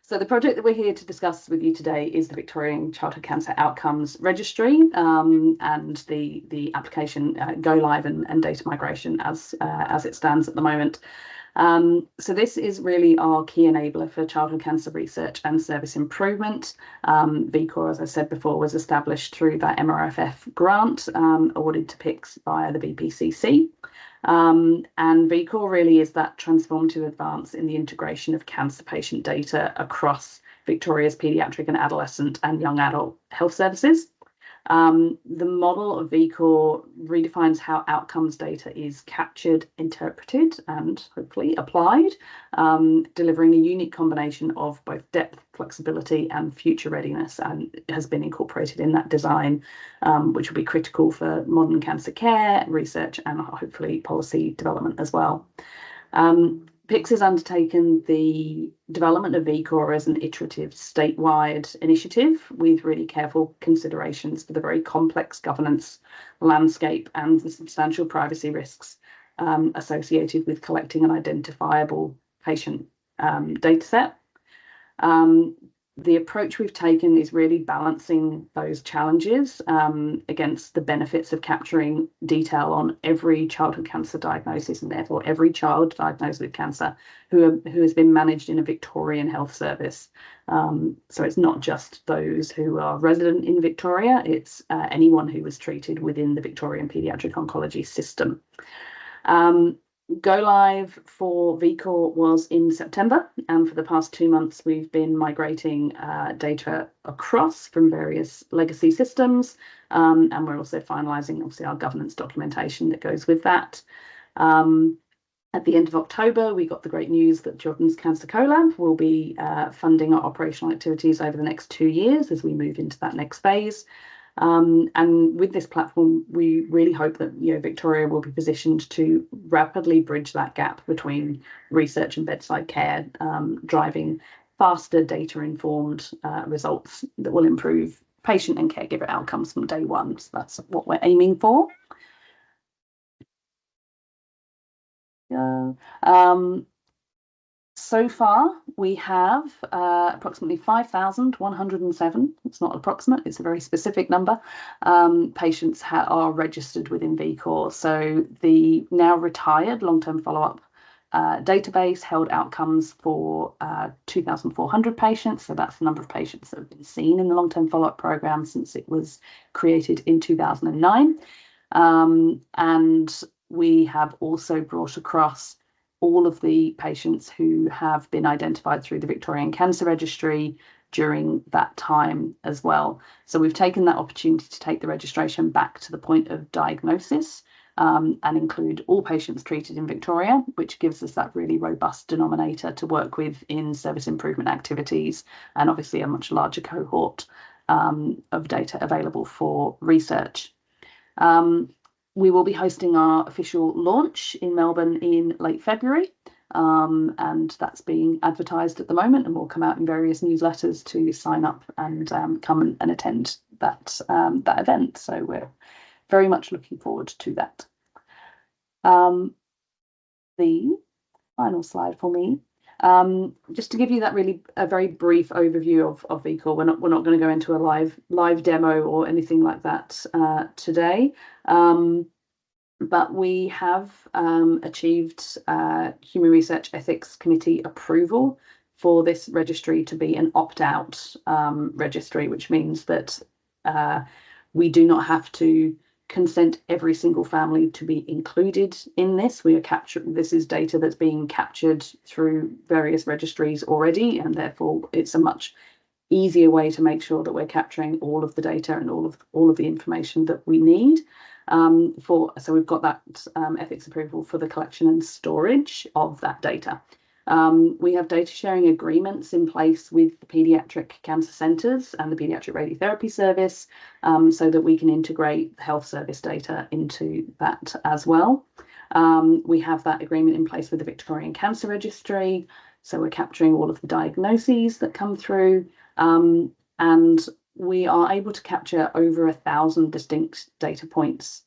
So the project that we're here to discuss with you today is the Victorian Childhood Cancer Outcomes Registry and the application go live and data migration as it stands at the moment. So this is really our key enabler for childhood cancer research and service improvement. VCOR, as I said before, was established through that MRFF grant awarded to PICS via the BPCC. And VCOR really is that transformative advance in the integration of cancer patient data across Victoria's paediatric and adolescent and young adult health services. The model of VCOR redefines how outcomes data is captured, interpreted, and hopefully applied, delivering a unique combination of both depth, flexibility, and future readiness, and it has been incorporated in that design, which will be critical for modern cancer care, research, and hopefully policy development as well. PICS has undertaken the development of VCOR as an iterative statewide initiative with really careful considerations for the very complex governance landscape and the substantial privacy risks associated with collecting an identifiable patient data set. The approach we've taken is really balancing those challenges against the benefits of capturing detail on every childhood cancer diagnosis and therefore every child diagnosed with cancer who has been managed in a Victorian health service. So it's not just those who are resident in Victoria, it's anyone who was treated within the Victorian paediatric oncology system. Go live for VCOR was in September, and for the past 2 months we've been migrating data across from various legacy systems, and we're also finalising obviously our governance documentation that goes with that. At the end of October, we got the great news that Children's Cancer CoLab will be funding our operational activities over the next 2 years as we move into that next phase. And with this platform, we really hope that Victoria will be positioned to rapidly bridge that gap between research and bedside care, driving faster data-informed results that will improve patient and caregiver outcomes from day one. So that's what we're aiming for. So far, we have approximately 5,107, it's not approximate, it's a very specific number, patients are registered within VCOR. So the now retired long-term follow-up database held outcomes for 2,400 patients. So that's the number of patients that have been seen in the long-term follow-up program since it was created in 2009. And we have also brought across all of the patients who have been identified through the Victorian Cancer Registry during that time as well. So we've taken that opportunity to take the registration back to the point of diagnosis and include all patients treated in Victoria, which gives us that really robust denominator to work with in service improvement activities, and obviously a much larger cohort of data available for research. We will be hosting our official launch in Melbourne in late February, and that's being advertised at the moment and will come out in various newsletters to sign up and come and attend that event. So we're very much looking forward to that. The final slide for me. Just to give you that really a very brief overview of VCOR. We're not going to go into a live demo or anything like that today, but we have achieved Human Research Ethics Committee approval for this registry to be an opt-out registry, which means that we do not have to consent every single family to be included in this. This is data that's being captured through various registries already, and therefore it's a much easier way to make sure that we're capturing all of the data and all of the information that we need. So we've got that ethics approval for the collection and storage of that data. We have data sharing agreements in place with the paediatric cancer centres and the paediatric radiotherapy service, so that we can integrate the health service data into that as well. We have that agreement in place with the Victorian Cancer Registry, so we're capturing all of the diagnoses that come through, and we are able to capture over 1,000 distinct data points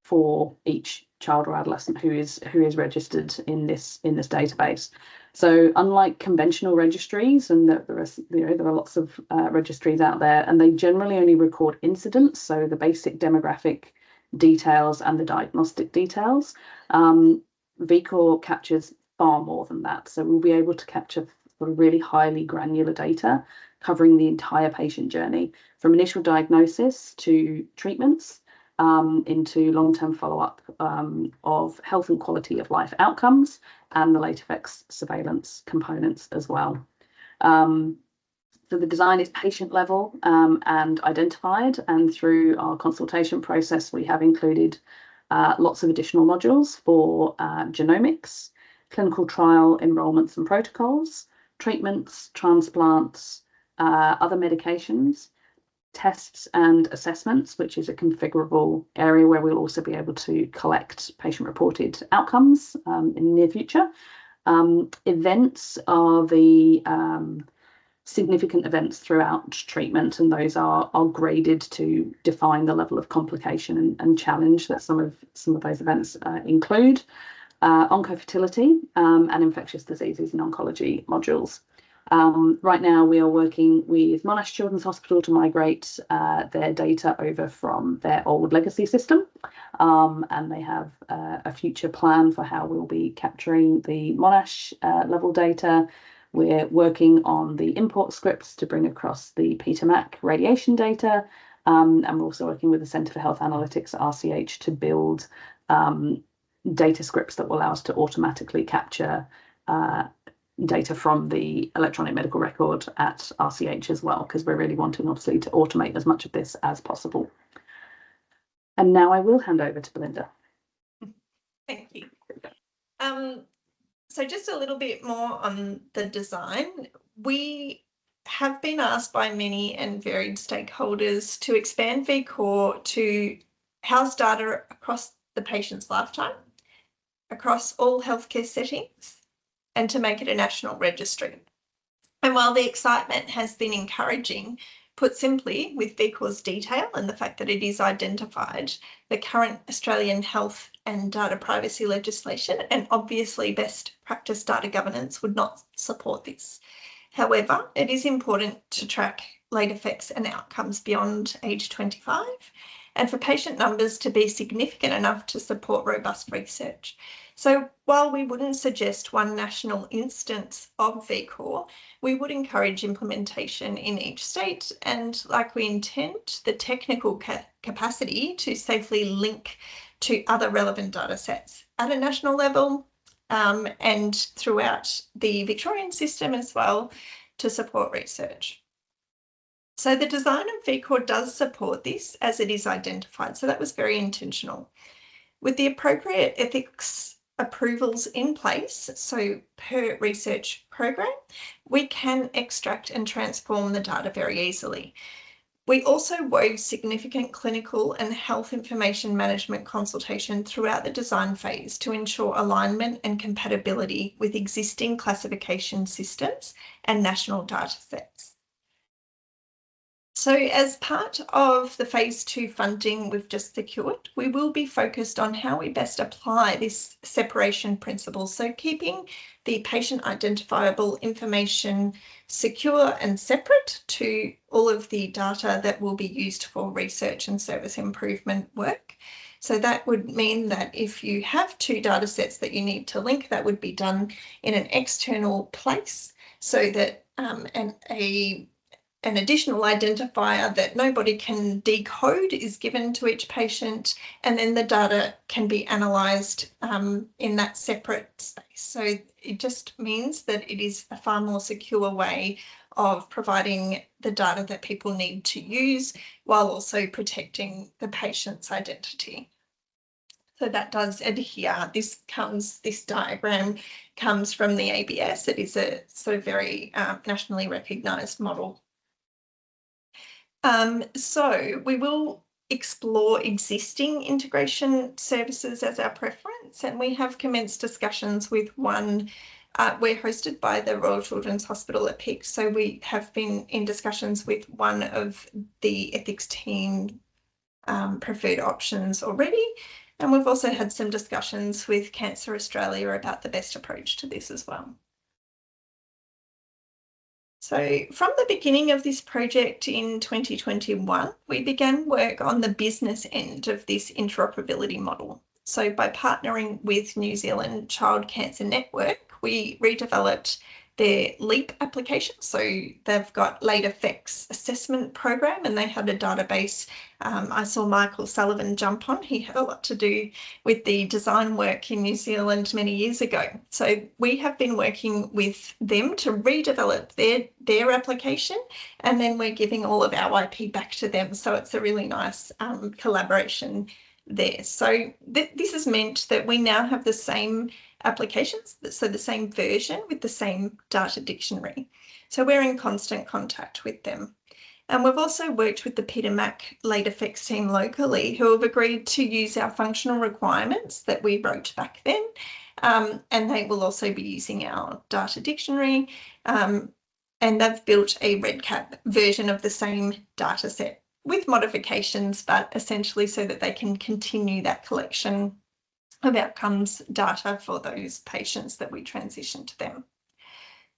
for each child or adolescent who is registered in this database. So unlike conventional registries, and there are lots of registries out there, and they generally only record incidents, so the basic demographic details and the diagnostic details. VCOR captures far more than that. So we'll be able to capture sort of really highly granular data covering the entire patient journey, from initial diagnosis to treatments, into long-term follow-up of health and quality of life outcomes, and the late effects surveillance components as well. So the design is patient level and identified, and through our consultation process, we have included lots of additional modules for genomics, clinical trial enrolments and protocols, treatments, transplants, other medications, tests and assessments, which is a configurable area where we'll also be able to collect patient-reported outcomes in the near future. Events are the significant events throughout treatment, and those are graded to define the level of complication and challenge that some of those events include. Oncofertility and infectious diseases and oncology modules. Right now, we are working with Monash Children's Hospital to migrate their data over from their old legacy system, and they have a future plan for how we'll be capturing the Monash level data. We're working on the import scripts to bring across the Peter Mac radiation data, and we're also working with the Centre for Health Analytics at RCH to build data scripts that will allow us to automatically capture data from the electronic medical record at RCH as well, because we're really wanting, obviously, to automate as much of this as possible. And now I will hand over to Belinda. Thank you. So just a little bit more on the design. We have been asked by many and varied stakeholders to expand VCOR to house data across the patient's lifetime, across all healthcare settings, and to make it a national registry. And while the excitement has been encouraging, put simply, with VCOR's detail and the fact that it is identified, the current Australian health and data privacy legislation and obviously best practice data governance would not support this. However, it is important to track late effects and outcomes beyond age 25, and for patient numbers to be significant enough to support robust research. So while we wouldn't suggest one national instance of VCOR, we would encourage implementation in each state, and like we intend, the technical capacity to safely link to other relevant data sets at a national level and throughout the Victorian system as well to support research. So the design of VCOR does support this as it is identified. So that was very intentional. With the appropriate ethics approvals in place, so per research program, we can extract and transform the data very easily. We also wove significant clinical and health information management consultation throughout the design phase to ensure alignment and compatibility with existing classification systems and national data sets. So as part of the phase 2 funding we've just secured, we will be focused on how we best apply this separation principle. So keeping the patient identifiable information secure and separate to all of the data that will be used for research and service improvement work. So that would mean that if you have 2 data sets that you need to link, that would be done in an external place, so that an additional identifier that nobody can decode is given to each patient, and then the data can be analysed in that separate space. So it just means that it is a far more secure way of providing the data that people need to use while also protecting the patient's identity. So that does adhere. This diagram comes from the ABS. It is a sort of very nationally recognised model. So we will explore existing integration services as our preference, and we have commenced discussions with one. We're hosted by the Royal Children's Hospital at Peak, so we have been in discussions with one of the ethics team preferred options already, And we've also had some discussions with Cancer Australia about the best approach to this as well. So from the beginning of this project in 2021, we began work on the business end of this interoperability model. So by partnering with New Zealand Child Cancer Network, we redeveloped their LEAP application. So they've got late effects assessment program, and they had a database. I saw Michael Sullivan jump on. He had a lot to do with the design work in New Zealand many years ago. So we have been working with them to redevelop their application, and then we're giving all of our IP back to them. So it's a really nice collaboration there. So this has meant that we now have the same applications, so the same version with the same data dictionary. So we're in constant contact with them. And we've also worked with the Peter Mac late effects team locally, who have agreed to use our functional requirements that we wrote back then. And they will also be using our data dictionary. And they've built a REDCap version of the same data set with modifications, but essentially so that they can continue that collection of outcomes data for those patients that we transition to them.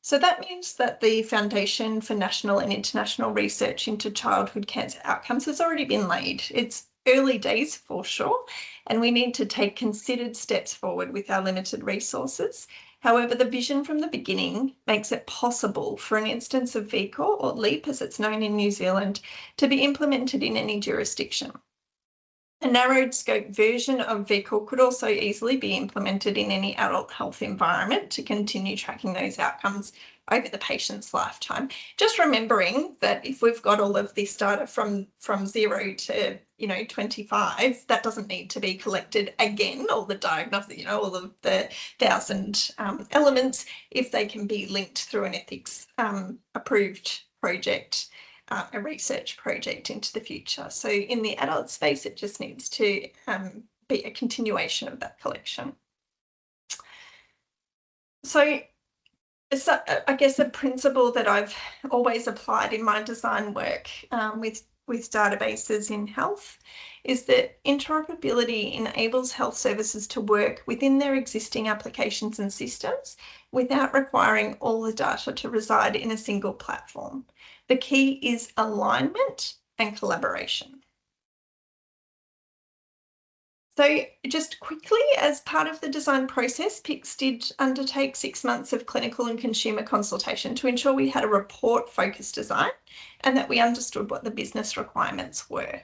So that means that the foundation for national and international research into childhood cancer outcomes has already been laid. It's early days for sure, and we need to take considered steps forward with our limited resources. However, the vision from the beginning makes it possible for an instance of VCOR, or LEAP as it's known in New Zealand, to be implemented in any jurisdiction. A narrowed scope version of VCCOR could also easily be implemented in any adult health environment to continue tracking those outcomes over the patient's lifetime. Just remembering that if we've got all of this data from 0 to 25, that doesn't need to be collected again, all the diagnosis, all of the 1,000 elements, if they can be linked through an ethics approved project. A research project into the future. So in the adult space, it just needs to be a continuation of that collection. So I guess a principle that I've always applied in my design work with databases in health is that interoperability enables health services to work within their existing applications and systems without requiring all the data to reside in a single platform. The key is alignment and collaboration. So just quickly, as part of the design process, PICS did undertake 6 months of clinical and consumer consultation to ensure we had a report-focused design and that we understood what the business requirements were.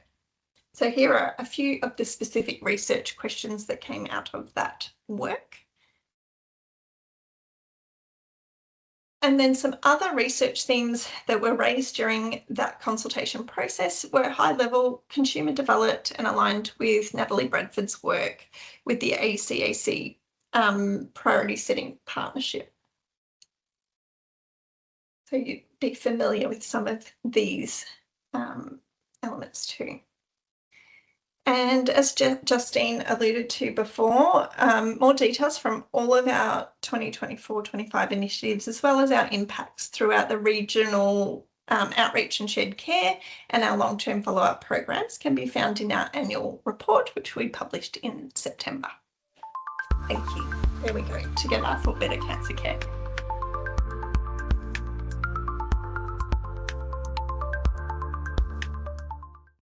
So here are a few of the specific research questions that came out of that work. And then some other research themes that were raised during that consultation process were high-level, consumer developed and aligned with Natalie Bradford's work with the ACAC priority setting partnership. So you'd be familiar with some of these elements too. And as Justine alluded to before, more details from all of our 2024-25 initiatives, as well as our impacts throughout the regional outreach and shared care and our long-term follow-up programs can be found in our annual report, which we published in September. Thank you. There we go, Together for Better Cancer Care.